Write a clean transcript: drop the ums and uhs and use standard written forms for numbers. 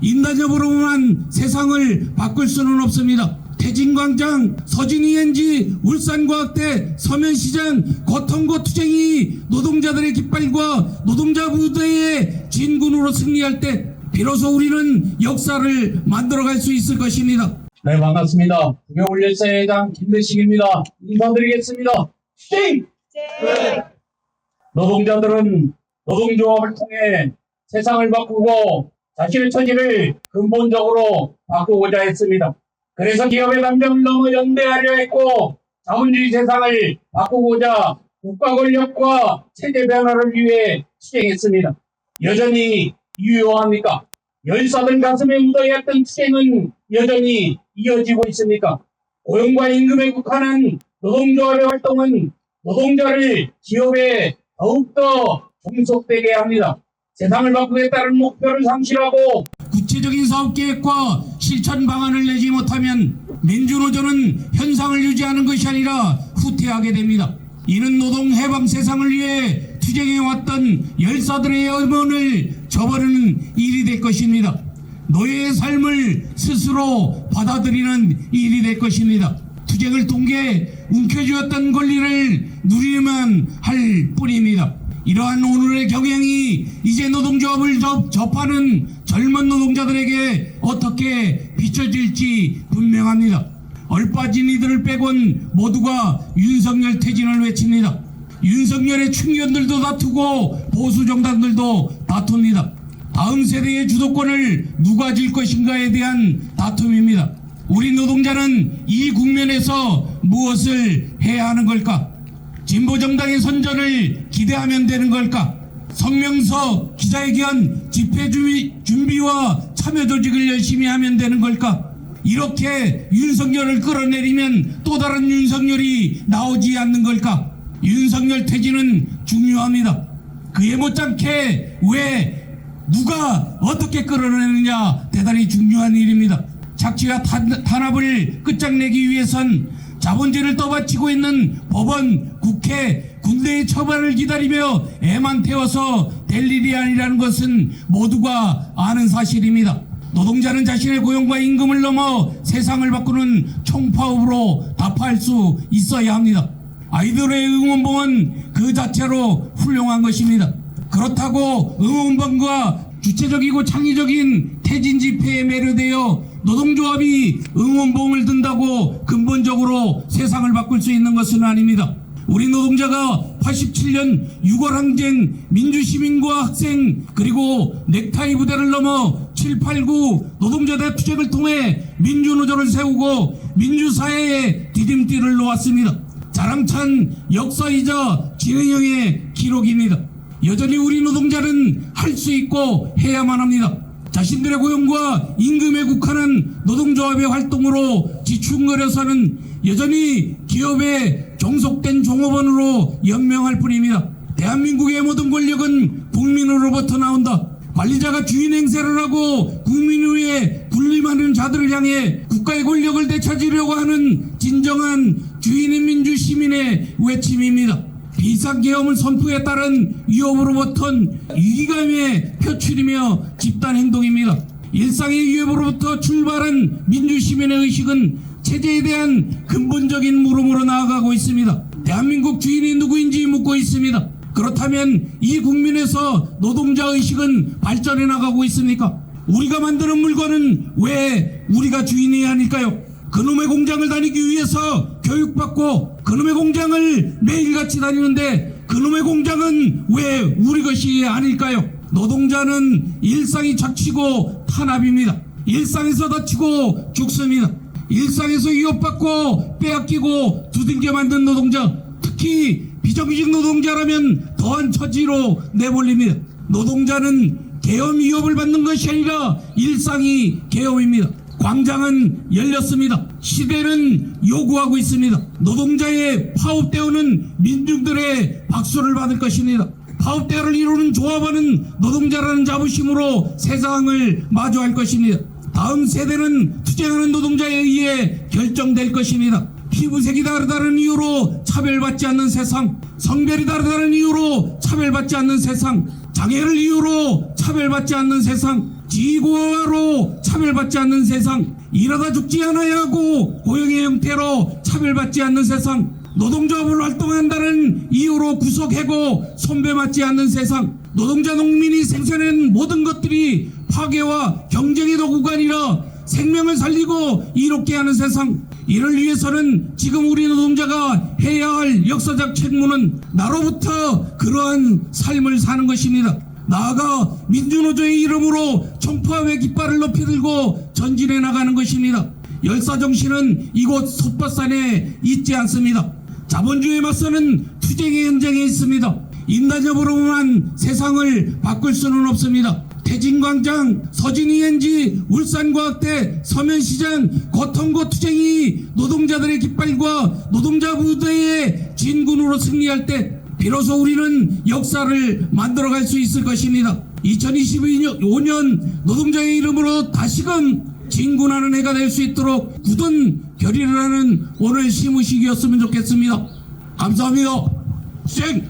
인단협으로만 세상을 바꿀 수는 없습니다. 태진광장, 서진이엔지, 울산과학대, 서면시장, 거통고 투쟁이 노동자들의 깃발과 노동자 부대의 진군으로 승리할 때 비로소 우리는 역사를 만들어갈 수 있을 것입니다. 네, 반갑습니다. 국외훈련사회장 김대식입니다. 인사드리겠습니다. 띵! 네. 노동자들은 노동조합을 통해 세상을 바꾸고 자신의 처지를 근본적으로 바꾸고자 했습니다. 그래서 기업의 감정을 넘어 연대하려 했고 자본주의 세상을 바꾸고자 국가 권력과 체제 변화를 위해 투쟁했습니다. 여전히 유효합니까? 열사들 가슴에 묻어있던 투쟁은 여전히 이어지고 있습니까? 고용과 임금에 국한한 노동조합의 활동은 노동자를 기업에 더욱더 종속되게 합니다. 세상을 바꾸겠다는 목표를 상실하고 구체적인 사업계획과 실천 방안을 내지 못하면 민주노조는 현상을 유지하는 것이 아니라 후퇴하게 됩니다. 이는 노동해방 세상을 위해 투쟁해왔던 열사들의 염원을 저버리는 일이 될 것입니다. 노예의 삶을 스스로 받아들이는 일이 될 것입니다. 투쟁을 통해 움켜쥐었던 권리를 누리만 할 뿐입니다. 이러한 오늘의 경향이 이제 노동조합을 접하는 젊은 노동자들에게 어떻게 비춰질지 분명합니다. 얼빠진 이들을 빼곤 모두가 윤석열 퇴진을 외칩니다. 윤석열의 충견들도 다투고 보수 정당들도 다툽니다. 다음 세대의 주도권을 누가 질 것인가에 대한 다툼입니다. 우리 노동자는 이 국면에서 무엇을 해야 하는 걸까? 진보정당의 선전을 기대하면 되는 걸까? 성명서, 기자회견, 집회 준비와 참여 조직을 열심히 하면 되는 걸까? 이렇게 윤석열을 끌어내리면 또 다른 윤석열이 나오지 않는 걸까? 윤석열 퇴진은 중요합니다. 그에 못지않게 왜 누가 어떻게 끌어내느냐 대단히 중요한 일입니다. 착취와 탄압을 끝장내기 위해선 자본주의를 떠받치고 있는 법원, 국회, 군대의 처벌을 기다리며 애만 태워서 될 일이 아니라는 것은 모두가 아는 사실입니다. 노동자는 자신의 고용과 임금을 넘어 세상을 바꾸는 총파업으로 답할 수 있어야 합니다. 아이들의 응원봉은 그 자체로 훌륭한 것입니다. 그렇다고 응원봉과 주체적이고 창의적인 퇴진 집회에 매료되어 노동조합이 응원봉을 든다고 근본적으로 세상을 바꿀 수 있는 것은 아닙니다. 우리 노동자가 87년 6월 항쟁, 민주시민과 학생, 그리고 넥타이 부대를 넘어 789 노동자대 투쟁을 통해 민주노조를 세우고 민주사회에 디딤돌을 놓았습니다. 자랑찬 역사이자 진행형의 기록입니다. 여전히 우리 노동자는 할 수 있고 해야만 합니다. 자신들의 고용과 임금에 국한한 노동조합의 활동으로 지충거려서는 여전히 기업에 종속된 종업원으로 연명할 뿐입니다. 대한민국의 모든 권력은 국민으로부터 나온다. 관리자가 주인 행세를 하고 국민 위에 군림하는 자들을 향해 국가의 권력을 되찾으려고 하는 진정한 주인인 민주 시민의 외침입니다. 비상계엄을 선포에 따른 위협으로부터는 위기감의 표출이며 집단 행동입니다. 일상의 위협으로부터 출발한 민주시민의 의식은 체제에 대한 근본적인 물음으로 나아가고 있습니다. 대한민국 주인이 누구인지 묻고 있습니다. 그렇다면 이 국민에서 노동자 의식은 발전해 나가고 있습니까? 우리가 만드는 물건은 왜 우리가 주인이 아닐까요? 그놈의 공장을 다니기 위해서 교육받고 그놈의 공장을 매일같이 다니는데 그놈의 공장은 왜 우리 것이 아닐까요? 노동자는 일상이 착취고 탄압입니다. 일상에서 다치고 죽습니다. 일상에서 위협받고 빼앗기고 두들겨 만든 노동자, 특히 비정규직 노동자라면 더한 처지로 내몰립니다. 노동자는 계엄 위협을 받는 것이 아니라 일상이 계엄입니다. 광장은 열렸습니다. 시대는 요구하고 있습니다. 노동자의 파업대우는 민중들의 박수를 받을 것입니다. 파업대우를 이루는 조합원은 노동자라는 자부심으로 세상을 마주할 것입니다. 다음 세대는 투쟁하는 노동자에 의해 결정될 것입니다. 피부색이 다르다는 이유로 차별받지 않는 세상, 성별이 다르다는 이유로 차별받지 않는 세상, 장애를 이유로 차별받지 않는 세상, 지고와로 차별받지 않는 세상, 일하다 죽지 않아야 하고 고용의 형태로 차별받지 않는 세상, 노동조합을 활동한다는 이유로 구속해고 손배맞지 않는 세상, 노동자 농민이 생산한 모든 것들이 파괴와 경쟁의 도구가 아니라 생명을 살리고 이롭게 하는 세상, 이를 위해서는 지금 우리 노동자가 해야 할 역사적 책무는 나로부터 그러한 삶을 사는 것입니다. 나아가 민주노조의 이름으로 총파업의 깃발을 높이 들고 전진해 나가는 것입니다. 열사정신은 이곳 솥밭산에 있지 않습니다. 자본주의에 맞서는 투쟁의 현장에 있습니다. 인단협으로만 세상을 바꿀 수는 없습니다. 태진광장, 서진이엔지, 울산과학대, 서면시장, 고통고 투쟁이 노동자들의 깃발과 노동자 부대의 진군으로 승리할 때 비로소 우리는 역사를 만들어갈 수 있을 것입니다. 2025년 노동자의 이름으로 다시금 진군하는 해가 될 수 있도록 굳은 결의를 하는 오늘 시무식이었으면 좋겠습니다. 감사합니다. 쌩!